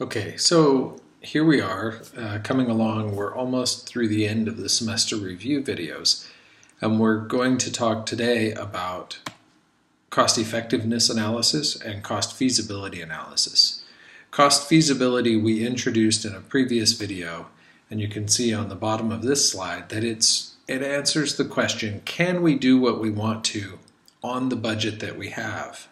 Okay, so here we are coming along. We're almost through the end of the semester review videos, and we're going to talk today about cost effectiveness analysis and cost feasibility analysis. Cost feasibility we introduced in a previous video, and you can see on the bottom of this slide that it answers the question, can we do what we want to on the budget that we have?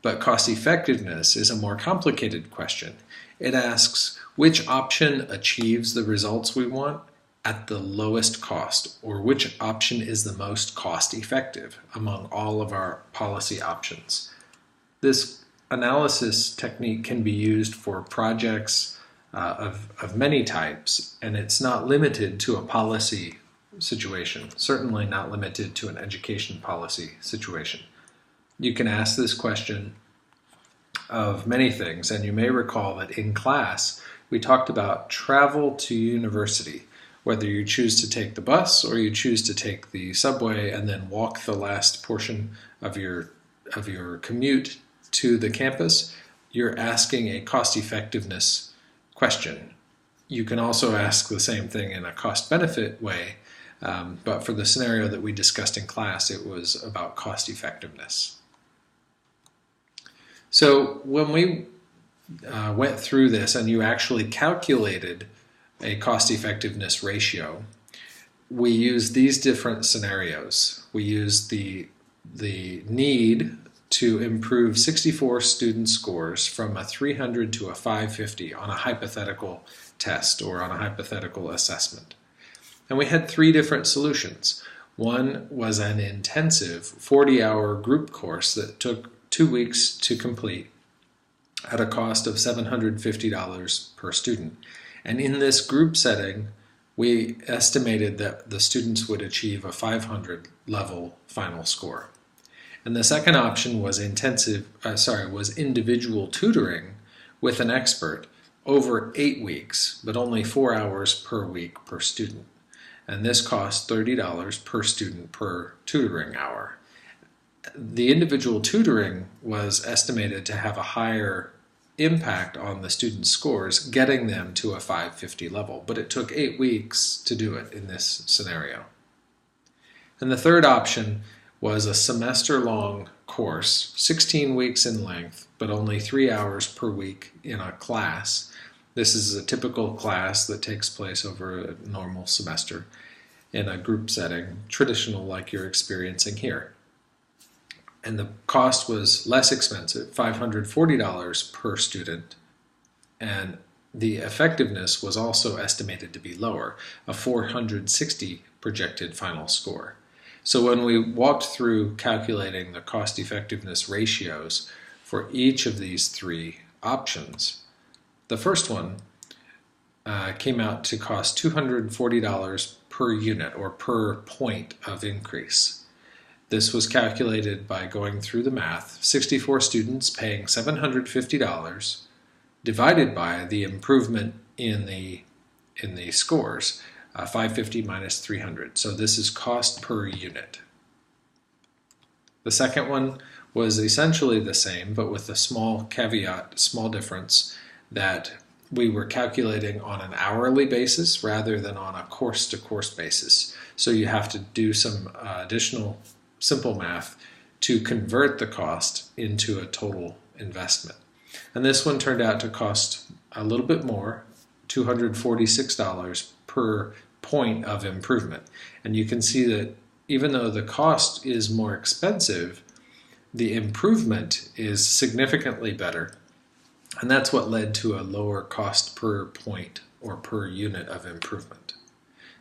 But cost effectiveness is a more complicated question. It asks which option achieves the results we want at the lowest cost, or which option is the most cost effective among all of our policy options. This analysis technique can be used for projects of many types, and it's not limited to a policy situation, certainly not limited to an education policy situation. You can ask this question of many things, and you may recall that in class we talked about travel to university, whether you choose to take the bus or you choose to take the subway and then walk the last portion of your commute to the campus. You're asking a cost effectiveness question. You can also ask the same thing in a cost benefit way, but for the scenario that we discussed in class, it was about cost effectiveness. So when we went through this and you actually calculated a cost effectiveness ratio, we used these different scenarios. We used the need to improve 64 student scores from a 300 to a 550 on a hypothetical test or on a hypothetical assessment. And we had three different solutions. One was an intensive 40-hour group course that took 2 weeks to complete at a cost of $750 per student. And in this group setting, we estimated that the students would achieve a 500 level final score. And the second option was individual tutoring with an expert over 8 weeks, but only 4 hours per week per student. And this cost $30 per student per tutoring hour. The individual tutoring was estimated to have a higher impact on the students' scores, getting them to a 550 level, but it took 8 weeks to do it in this scenario. And the third option was a semester-long course, 16 weeks in length, but only 3 hours per week in a class. This is a typical class that takes place over a normal semester in a group setting, traditional like you're experiencing here. And the cost was less expensive, $540 per student, and the effectiveness was also estimated to be lower, a 460 projected final score. So when we walked through calculating the cost effectiveness ratios for each of these three options, the first one came out to cost $240 per unit or per point of increase. This was calculated by going through the math, 64 students paying $750 divided by the improvement in the scores, 550 minus 300. So this is cost per unit. The second one was essentially the same, but with a small caveat, small difference, that we were calculating on an hourly basis rather than on a course-to-course basis. So you have to do some additional simple math to convert the cost into a total investment. And this one turned out to cost a little bit more, $246 per point of improvement. And you can see that even though the cost is more expensive, the improvement is significantly better. And that's what led to a lower cost per point or per unit of improvement.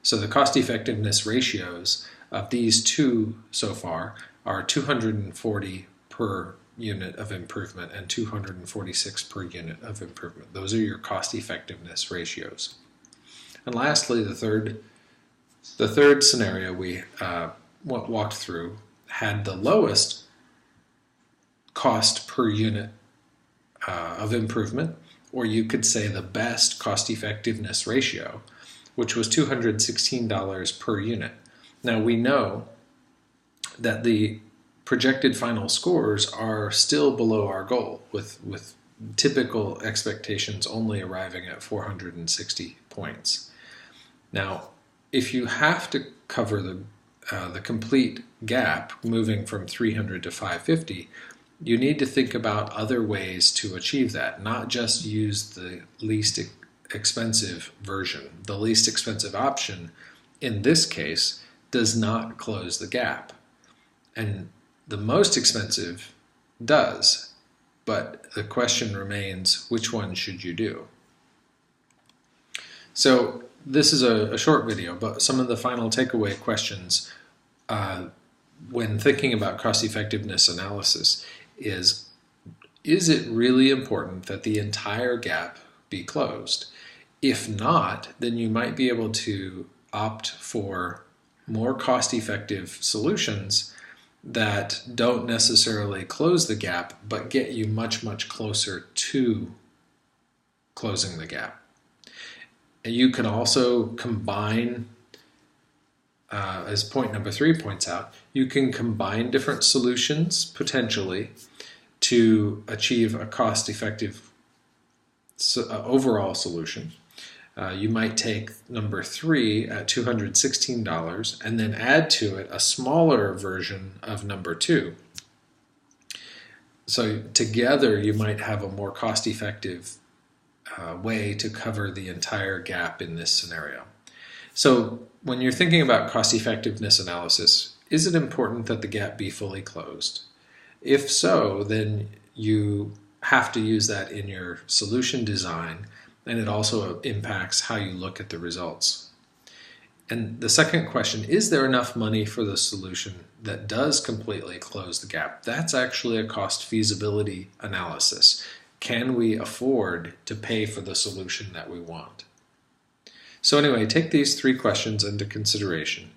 So the cost effectiveness ratios of these two so far are 240 per unit of improvement and 246 per unit of improvement. Those are your cost effectiveness ratios. And lastly, the third scenario we walked through had the lowest cost per unit of improvement, or you could say the best cost effectiveness ratio, which was $216 per unit. Now we know that the projected final scores are still below our goal with typical expectations only arriving at 460 points. Now, if you have to cover the complete gap, moving from 300 to 550, you need to think about other ways to achieve that, not just use the least expensive version. The least expensive option, in this case, does not close the gap. And the most expensive does. But the question remains, which one should you do? So this is a short video, but some of the final takeaway questions when thinking about cost-effectiveness analysis is it really important that the entire gap be closed? If not, then you might be able to opt for more cost-effective solutions that don't necessarily close the gap, but get you much, much closer to closing the gap. And you can also combine, as point number 3 points out, you can combine different solutions potentially to achieve a cost-effective overall solution. You might take number 3 at $216 and then add to it a smaller version of number 2. So together you might have a more cost-effective way to cover the entire gap in this scenario. So when you're thinking about cost-effectiveness analysis, is it important that the gap be fully closed? If so, then you have to use that in your solution design, and it also impacts how you look at the results. And the second question, is there enough money for the solution that does completely close the gap? That's actually a cost feasibility analysis. Can we afford to pay for the solution that we want? So anyway, take these 3 questions into consideration.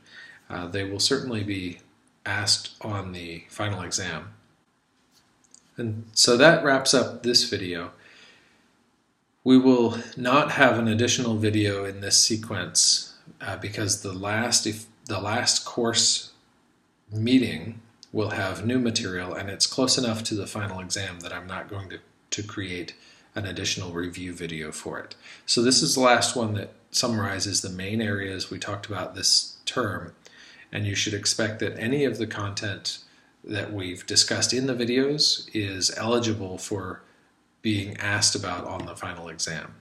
They will certainly be asked on the final exam. And so that wraps up this video. We will not have an additional video in this sequence because the last course meeting will have new material, and it's close enough to the final exam that I'm not going to create an additional review video for it. So this is the last one that summarizes the main areas we talked about this term, and you should expect that any of the content that we've discussed in the videos is eligible for being asked about on the final exam.